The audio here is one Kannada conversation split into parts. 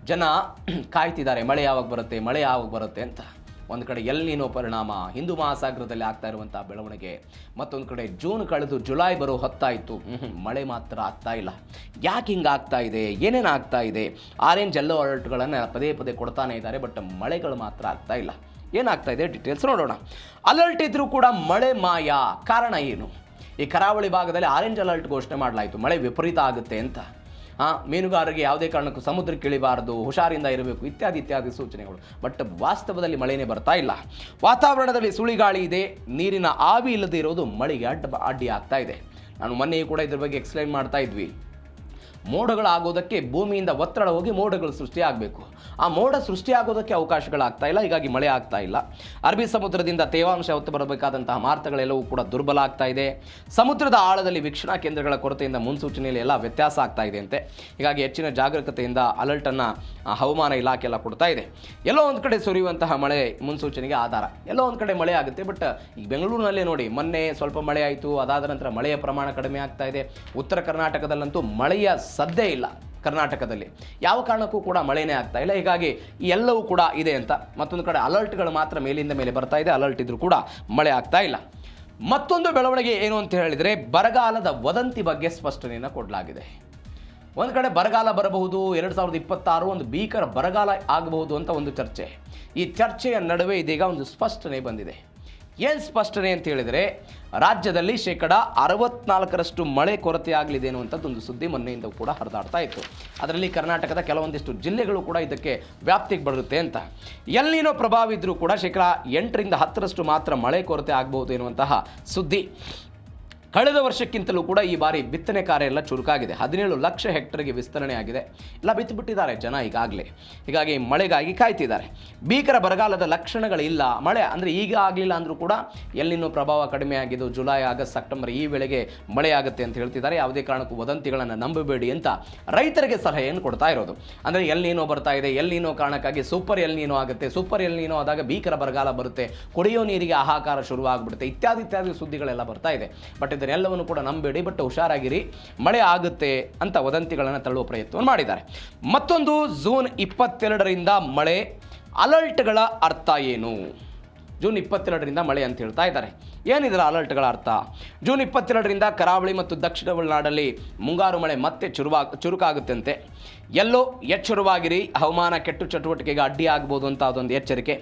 ಜನ ಕಾಯ್ತಿದ್ದಾರೆ ಮಳೆ ಯಾವಾಗ ಬರುತ್ತೆ ಅಂತ. ಒಂದು ಕಡೆ ಎಲ್ ನೀನೋ ಪರಿಣಾಮ, ಹಿಂದೂ ಮಹಾಸಾಗರದಲ್ಲಿ ಆಗ್ತಾ ಇರುವಂಥ ಬೆಳವಣಿಗೆ, ಮತ್ತೊಂದು ಕಡೆ ಜೂನ್ ಕಳೆದು ಜುಲೈ ಬರೋ ಹೊತ್ತಾಯಿತು, ಮಳೆ ಮಾತ್ರ ಆಗ್ತಾ ಇಲ್ಲ. ಯಾಕೆ ಹಿಂಗೆ ಆಗ್ತಾ ಇದೆ, ಏನೇನು ಆಗ್ತಾ ಇದೆ? ಆರೆಂಜ್ ಯೆಲ್ಲೋ ಅಲರ್ಟ್ಗಳನ್ನು ಪದೇ ಪದೇ ಕೊಡ್ತಾನೆ ಇದ್ದಾರೆ, ಬಟ್ ಮಳೆಗಳು ಮಾತ್ರ ಆಗ್ತಾ ಇಲ್ಲ. ಏನಾಗ್ತಾ ಇದೆ ಡೀಟೇಲ್ಸ್ ನೋಡೋಣ. ಅಲರ್ಟ್ ಇದ್ರೂ ಕೂಡ ಮಳೆ ಮಾಯ, ಕಾರಣ ಏನು? ಈ ಕರಾವಳಿ ಭಾಗದಲ್ಲಿ ಆರೆಂಜ್ ಅಲರ್ಟ್ ಘೋಷಣೆ ಮಾಡಲಾಯಿತು, ಮಳೆ ವಿಪರೀತ ಆಗುತ್ತೆ ಅಂತ. ಮೀನುಗಾರರಿಗೆ ಯಾವುದೇ ಕಾರಣಕ್ಕೂ ಸಮುದ್ರಕ್ಕೆ ಇಳಿಬಾರದು, ಹುಷಾರಿಂದ ಇರಬೇಕು, ಇತ್ಯಾದಿ ಸೂಚನೆಗಳು. ಬಟ್ ವಾಸ್ತವದಲ್ಲಿ ಮಳೆನೇ ಬರ್ತಾ ಇಲ್ಲ. ವಾತಾವರಣದಲ್ಲಿ ಸುಳಿಗಾಳಿ ಇದೆ, ನೀರಿನ ಆವಿ ಇಲ್ಲದೆ ಇರೋದು ಮಳೆಗೆ ಅಡ್ಡಿ ಆಗ್ತಾ ಇದೆ. ನಾನು ಮೊನ್ನೆಯೂ ಕೂಡ ಇದ್ರ ಬಗ್ಗೆ ಎಕ್ಸ್ಪ್ಲೈನ್ ಮಾಡ್ತಾ ಇದ್ವಿ. ಮೋಡಗಳಾಗೋದಕ್ಕೆ ಭೂಮಿಯಿಂದ ಒತ್ತಡ ಹೋಗಿ ಮೋಡಗಳು ಸೃಷ್ಟಿಯಾಗಬೇಕು. ಆ ಮೋಡ ಸೃಷ್ಟಿಯಾಗೋದಕ್ಕೆ ಅವಕಾಶಗಳಾಗ್ತಾ ಇಲ್ಲ, ಹೀಗಾಗಿ ಮಳೆ ಆಗ್ತಾ ಇಲ್ಲ. ಅರಬ್ಬಿ ಸಮುದ್ರದಿಂದ ತೇವಾಂಶ ಹೊತ್ತು ಬರಬೇಕಾದಂತಹ ಮಾರುತಗಳೆಲ್ಲವೂ ಕೂಡ ದುರ್ಬಲ ಆಗ್ತಾ ಇದೆ. ಸಮುದ್ರದ ಆಳದಲ್ಲಿ ವೀಕ್ಷಣಾ ಕೇಂದ್ರಗಳ ಕೊರತೆಯಿಂದ ಮುನ್ಸೂಚನೆಯಲ್ಲಿ ಎಲ್ಲ ವ್ಯತ್ಯಾಸ ಆಗ್ತಾ ಇದೆ ಅಂತೆ. ಹೀಗಾಗಿ ಹೆಚ್ಚಿನ ಜಾಗರೂಕತೆಯಿಂದ ಅಲರ್ಟನ್ನು ಹವಾಮಾನ ಇಲಾಖೆ ಎಲ್ಲ ಕೊಡ್ತಾ ಇದೆ. ಎಲ್ಲೋ ಒಂದು ಕಡೆ ಸುರಿಯುವಂತಹ ಮಳೆ ಮುನ್ಸೂಚನೆಗೆ ಆಧಾರ, ಎಲ್ಲೋ ಒಂದು ಕಡೆ ಮಳೆ ಆಗುತ್ತೆ. ಬಟ್ ಈಗ ಬೆಂಗಳೂರಿನಲ್ಲೇ ನೋಡಿ, ಮೊನ್ನೆ ಸ್ವಲ್ಪ ಮಳೆ ಆಯಿತು, ಅದಾದ ನಂತರ ಮಳೆಯ ಪ್ರಮಾಣ ಕಡಿಮೆ ಆಗ್ತಾ ಇದೆ. ಉತ್ತರ ಕರ್ನಾಟಕದಲ್ಲಂತೂ ಮಳೆಯ ಸದ್ದೇ ಇಲ್ಲ. ಕರ್ನಾಟಕದಲ್ಲಿ ಯಾವ ಕಾರಣಕ್ಕೂ ಕೂಡ ಮಳೆನೇ ಆಗ್ತಾ ಇಲ್ಲ. ಹೀಗಾಗಿ ಎಲ್ಲವೂ ಕೂಡ ಇದೆ ಅಂತ. ಮತ್ತೊಂದು ಕಡೆ ಅಲರ್ಟ್ಗಳು ಮಾತ್ರ ಮೇಲಿಂದ ಮೇಲೆ ಬರ್ತಾ ಇದೆ, ಅಲರ್ಟ್ ಇದ್ರೂ ಕೂಡ ಮಳೆ ಆಗ್ತಾ ಇಲ್ಲ. ಮತ್ತೊಂದು ಬೆಳವಣಿಗೆ ಏನು ಅಂತ ಹೇಳಿದರೆ, ಬರಗಾಲದ ವದಂತಿ ಬಗ್ಗೆ ಸ್ಪಷ್ಟನೆಯನ್ನು ಕೊಡಲಾಗಿದೆ. ಒಂದು ಕಡೆ ಬರಗಾಲ ಬರಬಹುದು, 2026 ಒಂದು ಭೀಕರ ಬರಗಾಲ ಆಗಬಹುದು ಅಂತ ಒಂದು ಚರ್ಚೆ. ಈ ಚರ್ಚೆಯ ನಡುವೆ ಇದೀಗ ಒಂದು ಸ್ಪಷ್ಟನೆ ಬಂದಿದೆ. ಏನು ಸ್ಪಷ್ಟನೆ ಅಂತ ಹೇಳಿದರೆ, ರಾಜ್ಯದಲ್ಲಿ 64% ಮಳೆ ಕೊರತೆ ಆಗಲಿದೆ ಅನ್ನುವಂಥದ್ದು ಒಂದು ಸುದ್ದಿ ಮೊನ್ನೆಯಿಂದ ಕೂಡ ಹರಿದಾಡ್ತಾ ಇತ್ತು. ಅದರಲ್ಲಿ ಕರ್ನಾಟಕದ ಕೆಲವೊಂದಿಷ್ಟು ಜಿಲ್ಲೆಗಳು ಕೂಡ ಇದಕ್ಕೆ ವ್ಯಾಪ್ತಿಗೆ ಬರುತ್ತೆ ಅಂತ. ಎಲ್ಲಿನೋ ಪ್ರಭಾವ ಇದ್ದರೂ ಕೂಡ 8 ರಿಂದ 10% ಮಾತ್ರ ಮಳೆ ಕೊರತೆ ಆಗಬಹುದು ಎನ್ನುವಂತಹ ಸುದ್ದಿ. ಕಳೆದ ವರ್ಷಕ್ಕಿಂತಲೂ ಕೂಡ ಈ ಬಾರಿ ಬಿತ್ತನೆ ಕಾರ್ಯ ಎಲ್ಲ ಚುರುಕಾಗಿದೆ. 17 ಲಕ್ಷ ಹೆಕ್ಟರ್ಗೆ ವಿಸ್ತರಣೆ ಆಗಿದೆ. ಎಲ್ಲ ಬಿತ್ತುಬಿಟ್ಟಿದ್ದಾರೆ ಜನ ಈಗಾಗಲೇ. ಹೀಗಾಗಿ ಮಳೆಗಾಗಿ ಕಾಯ್ತಿದ್ದಾರೆ. ಭೀಕರ ಬರಗಾಲದ ಲಕ್ಷಣಗಳಿಲ್ಲ. ಮಳೆ ಅಂದರೆ ಈಗ ಆಗಲಿಲ್ಲ ಅಂದರೂ ಕೂಡ ಎಲ್ಲಿನೂ ಪ್ರಭಾವ ಕಡಿಮೆ ಆಗಿದ್ದು, ಜುಲೈ, ಆಗಸ್ಟ್, ಸೆಪ್ಟೆಂಬರ್ ಈ ವೇಳೆಗೆ ಮಳೆ ಆಗುತ್ತೆ ಅಂತ ಹೇಳ್ತಿದ್ದಾರೆ. ಯಾವುದೇ ಕಾರಣಕ್ಕೂ ವದಂತಿಗಳನ್ನು ನಂಬಬೇಡಿ ಅಂತ ರೈತರಿಗೆ ಸಲಹೆಯನ್ನು ಕೊಡ್ತಾ ಇರೋದು. ಅಂದರೆ ಎಲ್ಲಿನೋ ಬರ್ತಾ ಇದೆ, ಎಲ್ಲಿನೋ ಕಾರಣಕ್ಕಾಗಿ ಸೂಪರ್ ಎಲ್ಲಿನೋ ಆಗುತ್ತೆ, ಸೂಪರ್ ಎಲ್ಲಿನೋ ಆದಾಗ ಭೀಕರ ಬರಗಾಲ ಬರುತ್ತೆ, ಕುಡಿಯೋ ನೀರಿಗೆ ಹಾಹಾಕಾರ ಶುರುವಾಗ್ಬಿಡುತ್ತೆ, ಇತ್ಯಾದಿ ಸುದ್ದಿಗಳೆಲ್ಲ ಬರ್ತಾ ಇದೆ. ಬಟ್ ಎಲ್ಲವನ್ನು ಕೂಡ ನಂಬೇಡಿ, ಬಟ್ ಹುಷಾರಾಗಿರಿ, ಮಳೆ ಆಗುತ್ತೆ ಅಂತ ವದಂತಿಗಳನ್ನು ತಳ್ಳುವ ಪ್ರಯತ್ನವನ್ನು ಮಾಡಿದ್ದಾರೆ. ಮತ್ತೊಂದು, ಜೂನ್ 22ರಿಂದ ಮಳೆ, ಅಲರ್ಟ್ಗಳ ಅರ್ಥ ಏನು? ಜೂನ್ 22ರಿಂದ ಮಳೆ ಅಂತ ಹೇಳ್ತಾ ಇದ್ದಾರೆ. ಏನಿದರ ಅಲರ್ಟ್ಗಳ ಅರ್ಥ? ಜೂನ್ 22ರಿಂದ ಕರಾವಳಿ ಮತ್ತು ದಕ್ಷಿಣ ಒಳನಾಡಲ್ಲಿ ಮುಂಗಾರು ಮಳೆ ಮತ್ತೆ ಚುರುಕಾಗುತ್ತಂತೆ. ಎಲ್ಲೋ ಎಚ್ಚರವಾಗಿರಿ, ಹವಾಮಾನ ಕೆಟ್ಟು ಚಟುವಟಿಕೆಗೆ ಅಡ್ಡಿ ಆಗಬಹುದು ಅಂತ ಅದೊಂದು ಎಚ್ಚರಿಕೆ.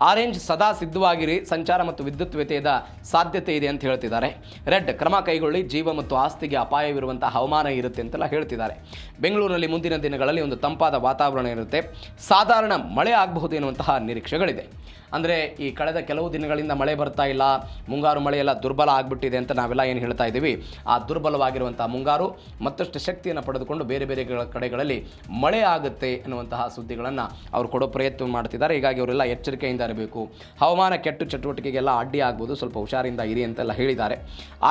ಆರೆಂಜ್, ಸದಾ ಸಿದ್ಧವಾಗಿರಿ, ಸಂಚಾರ ಮತ್ತು ವಿದ್ಯುತ್ ವ್ಯತ್ಯಯದ ಸಾಧ್ಯತೆ ಇದೆ ಅಂತ ಹೇಳ್ತಿದ್ದಾರೆ. ರೆಡ್, ಕ್ರಮ ಕೈಗೊಳ್ಳಿ, ಜೀವ ಮತ್ತು ಆಸ್ತಿಗೆ ಅಪಾಯವಿರುವಂಥ ಹವಾಮಾನ ಇರುತ್ತೆ ಅಂತೆಲ್ಲ ಹೇಳ್ತಿದ್ದಾರೆ. ಬೆಂಗಳೂರಿನಲ್ಲಿ ಮುಂದಿನ ದಿನಗಳಲ್ಲಿ ಒಂದು ತಂಪಾದ ವಾತಾವರಣ ಇರುತ್ತೆ, ಸಾಧಾರಣ ಮಳೆ ಆಗಬಹುದು ಎನ್ನುವಂತಹ ನಿರೀಕ್ಷೆಗಳಿದೆ. ಅಂದರೆ ಈ ಕಳೆದ ಕೆಲವು ದಿನಗಳಿಂದ ಮಳೆ ಬರ್ತಾ ಇಲ್ಲ, ಮುಂಗಾರು ಮಳೆಯೆಲ್ಲ ದುರ್ಬಲ ಆಗಿಬಿಟ್ಟಿದೆ ಅಂತ ನಾವೆಲ್ಲ ಏನು ಹೇಳ್ತಾ ಇದ್ದೀವಿ, ಆ ದುರ್ಬಲವಾಗಿರುವಂಥ ಮುಂಗಾರು ಮತ್ತಷ್ಟು ಶಕ್ತಿಯನ್ನು ಪಡೆದುಕೊಂಡು ಬೇರೆ ಬೇರೆ ಕಡೆಗಳಲ್ಲಿ ಮಳೆ ಆಗುತ್ತೆ ಎನ್ನುವಂತಹ ಸುದ್ದಿಗಳನ್ನು ಅವರು ಕೊಡೋ ಪ್ರಯತ್ನ ಮಾಡ್ತಿದ್ದಾರೆ. ಹೀಗಾಗಿ ಅವರೆಲ್ಲ ಎಚ್ಚರಿಕೆಯಿಂದ ಇರಬೇಕು. ಹವಾಮಾನ ಕೆಟ್ಟು ಚಟುವಟಿಕೆಗೆಲ್ಲ ಅಡ್ಡಿ ಆಗ್ಬೋದು, ಸ್ವಲ್ಪ ಹುಷಾರಿಂದ ಇರಿ ಅಂತೆಲ್ಲ ಹೇಳಿದ್ದಾರೆ.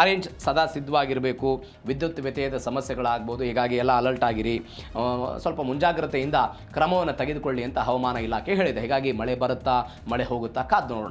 ಆರೆಂಜ್, ಸದಾ ಸಿದ್ಧವಾಗಿರಬೇಕು, ವಿದ್ಯುತ್ ವ್ಯತ್ಯಯದ ಸಮಸ್ಯೆಗಳಾಗ್ಬೋದು, ಹೀಗಾಗಿ ಎಲ್ಲ ಅಲರ್ಟ್ ಆಗಿರಿ, ಸ್ವಲ್ಪ ಮುಂಜಾಗ್ರತೆಯಿಂದ ಕ್ರಮವನ್ನು ತೆಗೆದುಕೊಳ್ಳಿ ಅಂತ ಹವಾಮಾನ ಇಲಾಖೆ ಹೇಳಿದೆ. ಹೀಗಾಗಿ ಮಳೆ ಬರುತ್ತಾ, ಮಳೆ ಹೋಗುತ್ತಾ, ಕಾದು ನೋಡೋಣ.